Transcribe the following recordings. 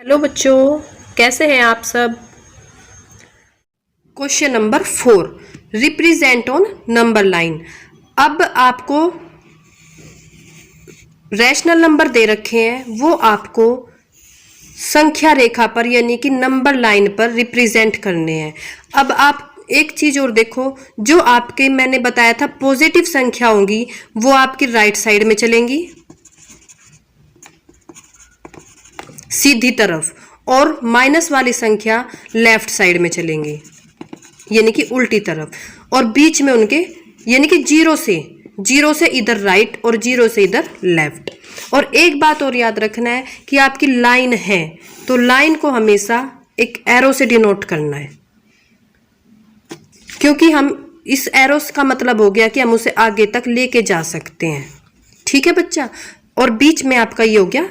Hello बच्चों, कैसे हैं आप सब। Question number 4, represent on number line. अब आपको रैशनल नंबर दे रखे हैं, वो आपको संख्या रेखा पर यानी कि नंबर लाइन पर रिप्रेजेंट करने हैं। अब आप एक चीज और देखो, जो आपके मैंने बताया था पॉजिटिव संख्या होंगी वो आपकी राइट साइड में चलेंगी सीधी तरफ, और माइनस वाली संख्या लेफ्ट साइड में चलेंगी यानी कि उल्टी तरफ, और बीच में उनके यानी कि जीरो से इधर राइट और जीरो से इधर लेफ्ट। और एक बात और याद रखना है कि आपकी लाइन है तो लाइन को हमेशा एक एरो से डिनोट करना है, क्योंकि हम इस एरो का मतलब हो गया कि हम उसे आगे तक लेके जा सकते हैं। ठीक है बच्चा, और बीच में आपका ये हो गया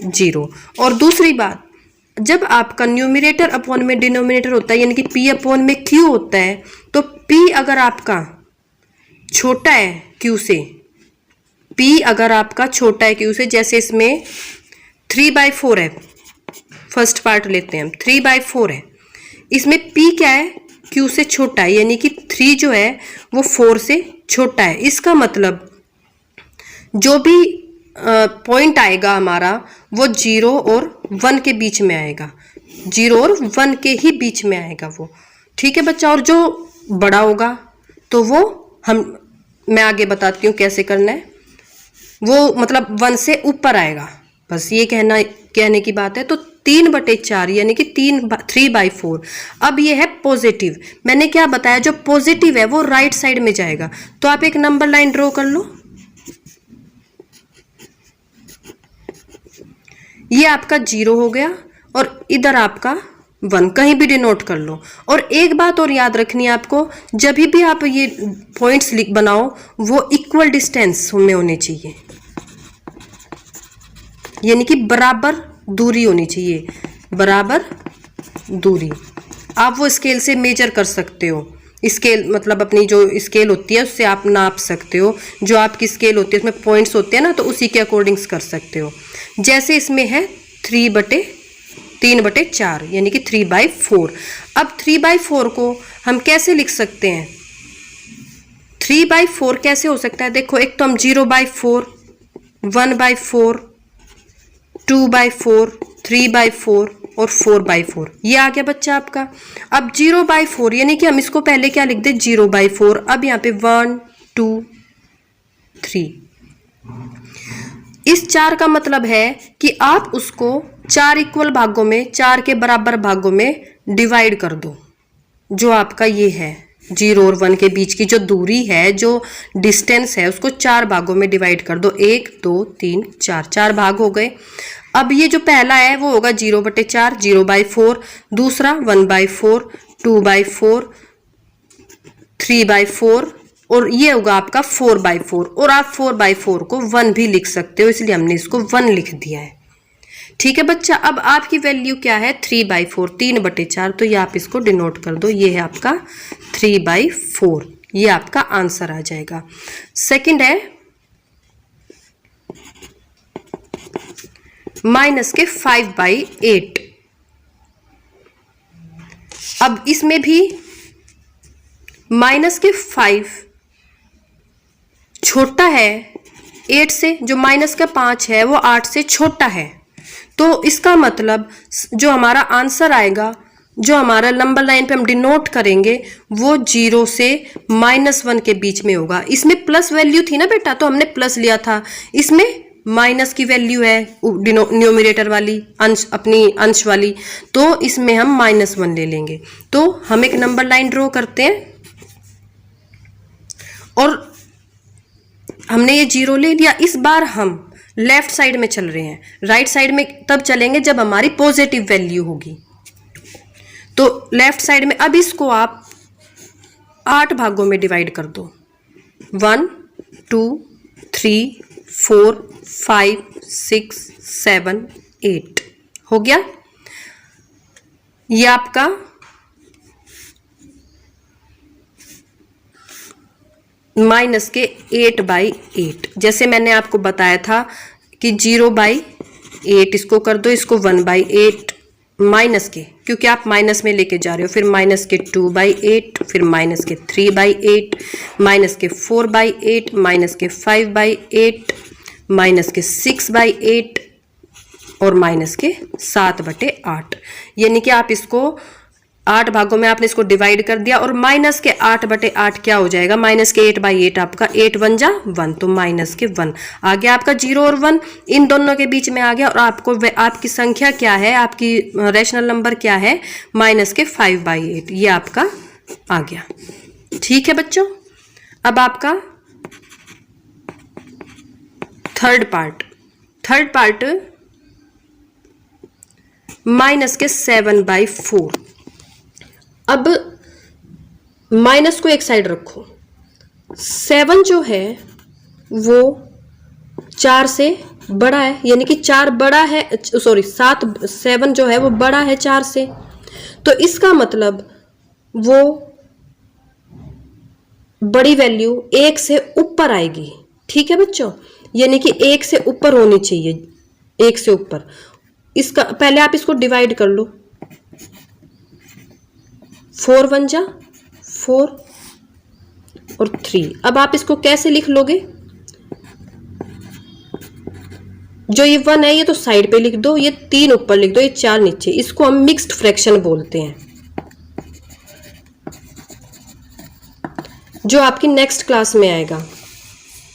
जीरो। और दूसरी बात, जब आपका न्यूमरेटर अपॉन में डिनोमिनेटर होता है यानी कि पी अपॉन में क्यू होता है, तो पी अगर आपका छोटा है क्यू से, पी अगर आपका छोटा है क्यू से, जैसे इसमें 3/4 है, फर्स्ट पार्ट लेते हैं हम, 3/4 है, इसमें पी क्या है, क्यू से छोटा है, यानी कि 3 जो है वो 4 से छोटा है। इसका मतलब जो भी पॉइंट आएगा हमारा वो 0 और 1 के बीच में आएगा, 0 और 1 के ही बीच में आएगा वो। ठीक है बच्चा, और जो बड़ा होगा तो वो मैं आगे बताती हूँ कैसे करना है, वो मतलब 1 से ऊपर आएगा, बस ये कहने की बात है। तो 3/4 यानी कि 3/4। अब ये है पॉजिटिव, मैंने क्या बताया, जो पॉजिटिव है वो राइट साइड में जाएगा। तो आप एक नंबर लाइन ड्रॉ कर लो, ये आपका 0 हो गया और इधर आपका 1, कहीं भी डिनोट कर लो। और एक बात और याद रखनी है आपको, जब भी आप ये पॉइंट्स बनाओ वो इक्वल डिस्टेंस में होने चाहिए, यानी कि बराबर दूरी होनी चाहिए, बराबर दूरी। आप वो स्केल से मेजर कर सकते हो, स्केल मतलब अपनी जो स्केल होती है उससे आप नाप सकते हो, जो आपकी स्केल होती है उसमें पॉइंट्स होते हैं ना, तो उसी के अकॉर्डिंग्स कर सकते हो। जैसे इसमें है 3/4 यानी कि 3/4। अब 3/4 को हम कैसे लिख सकते हैं, 3/4 कैसे हो सकता है, देखो एक तो हम 0/4, 1/4, 2/4, 3/4 और 4/4, ये आ गया बच्चा आपका। अब 0/4 यानी कि हम इसको पहले क्या लिख दे, 0/4। अब यहाँ पे 1 2 3, इस 4 का मतलब है कि आप उसको 4 इक्वल भागों में, 4 के बराबर भागों में डिवाइड कर दो। जो आपका ये है 0 और 1 के बीच की जो दूरी है, जो डिस्टेंस है, उसको 4 भागों में डिवाइड कर दो, 1 2 3 4, 4 भाग हो गए। अब ये जो पहला है वो होगा 0/4, 0/4, दूसरा 1/4, 2/4, 3/4, और ये होगा आपका 4/4। और आप 4/4 को 1 भी लिख सकते हो, इसलिए हमने इसको 1 लिख दिया है। ठीक है बच्चा, अब आपकी वैल्यू क्या है, 3/4, 3/4, तो ये आप इसको डिनोट कर दो, ये है आपका 3/4, ये आपका आंसर आ जाएगा। सेकंड है माइनस के 5/8। अब इसमें भी माइनस के 5 छोटा है 8 से, जो माइनस का 5 है वो 8 से छोटा है, तो इसका मतलब जो हमारा आंसर आएगा, जो हमारा नंबर लाइन पे हम डिनोट करेंगे, वो 0 से -1 के बीच में होगा। इसमें प्लस वैल्यू थी ना बेटा, तो हमने प्लस लिया था, इसमें माइनस की वैल्यू है न्यूमरेटर वाली, अंश, अपनी अंश वाली, तो इसमें हम -1 ले लेंगे। तो हम एक नंबर लाइन ड्रॉ करते हैं, और हमने ये 0 ले लिया। इस बार हम लेफ्ट साइड में चल रहे हैं, राइट साइड में तब चलेंगे जब हमारी पॉजिटिव वैल्यू होगी। तो लेफ्ट साइड में अब इसको आप 8 भागों में डिवाइड कर दो, 1 2 3 4 5 6 7 8 हो गया। ये आपका माइनस के 8/8, जैसे मैंने आपको बताया था कि 0/8 8 इसको कर दो, इसको 1/8 माइनस के, क्योंकि आप माइनस में लेके जा रहे हो, फिर माइनस के 2/8, फिर माइनस के 3/8, माइनस के 4/8, माइनस के 5/8, माइनस के 6/8 और माइनस के 7/8। यानी कि आप इसको 8 भागों में आपने इसको डिवाइड कर दिया, और माइनस के 8/8 क्या हो जाएगा, माइनस के 8/8 आपका 8 1 जा 1, तो माइनस के 1 आ गया आपका। 0 और 1 इन दोनों के बीच में आ गया, और आपको आपकी संख्या क्या है, आपकी रैशनल नंबर क्या है, माइनस के 5/8, ये आपका आ गया। ठीक है बच्चों, अब आपका थर्ड पार्ट माइनस के 7/4। अब माइनस को एक साइड रखो, 7 जो है वो 4 से बड़ा है, यानी कि 4 बड़ा है, सॉरी 7 जो है वो बड़ा है 4 से, तो इसका मतलब वो बड़ी वैल्यू 1 से ऊपर आएगी। ठीक है बच्चों, यानी कि 1 से ऊपर होनी चाहिए, 1 से ऊपर। इसका पहले आप इसको डिवाइड कर लो, 4 1 जा 4 और 3। अब आप इसको कैसे लिख लोगे, जो ये 1 है ये तो साइड पे लिख दो, ये 3 ऊपर लिख दो, ये 4 नीचे। इसको हम मिक्स्ड फ्रैक्शन बोलते हैं, जो आपकी नेक्स्ट क्लास में आएगा।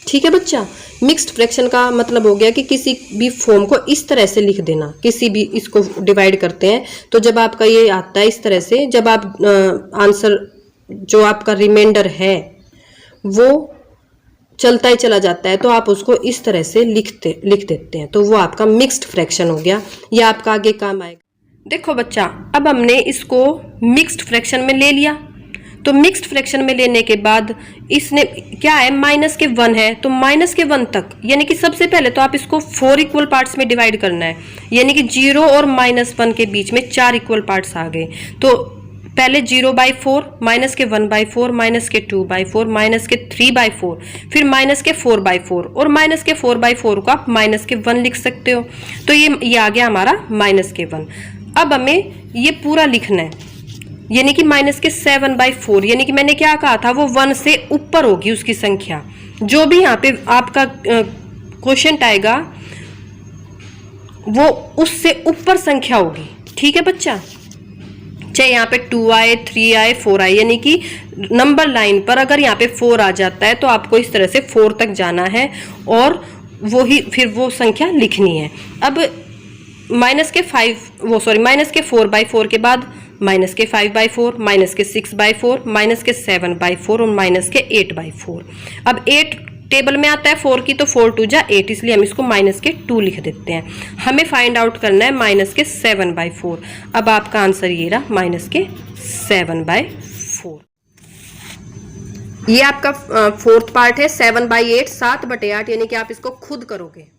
ठीक है बच्चा, मिक्स्ड फ्रैक्शन का मतलब हो गया कि किसी भी फॉर्म को इस तरह से लिख देना, किसी भी इसको डिवाइड करते हैं तो जब आपका ये आता है इस तरह से, जब आप आंसर जो आपका रिमाइंडर है वो चलता ही चला जाता है, तो आप उसको इस तरह से लिख देते हैं, तो वो आपका मिक्स्ड फ्रैक्शन हो गया। ये आपका आगे काम आएगा। देखो बच्चा, अब हमने इसको मिक्स्ड फ्रैक्शन में ले लिया, तो मिक्स्ड फ्रैक्शन में लेने के बाद इसने क्या है, माइनस के 1 है, तो माइनस के 1 तक, यानी कि सबसे पहले तो आप इसको 4 इक्वल पार्ट्स में डिवाइड करना है, यानी कि 0 और -1 के बीच में 4 इक्वल पार्ट्स आ गए। तो पहले 0/4, माइनस के 1/4, माइनस के 2/4, माइनस के 3/4, फिर माइनस के 4/4, और माइनस के 4/4 को आप माइनस के 1 लिख सकते हो। तो ये आ गया हमारा माइनस के 1। अब हमें ये पूरा लिखना है, यानी कि माइनस के 7/4, यानी कि मैंने क्या कहा था, वो 1 से ऊपर होगी उसकी संख्या। जो भी यहाँ पे आपका क्वोशिएंट आएगा वो उससे ऊपर संख्या होगी। ठीक है बच्चा, चाहे यहाँ पे 2 आए, 3 आए, 4 आए, यानी कि नंबर लाइन पर अगर यहाँ पे 4 आ जाता है तो आपको इस तरह से 4 तक जाना है, और फिर वो संख्या लिखनी है। अब माइनस के 4/4 के बाद माइनस के 5/4, माइनस के 6/4, माइनस के 7/4 और माइनस के 8/4। अब 8 टेबल में आता है 4 की, तो 4 2 जा 8, इसलिए हम इसको माइनस के 2 लिख देते हैं। हमें फाइंड आउट करना है माइनस के 7/4। अब आपका आंसर ये रहा, माइनस के 7/4। ये आपका फोर्थ पार्ट है, 7/8, 7/8, यानी कि आप इसको खुद करोगे।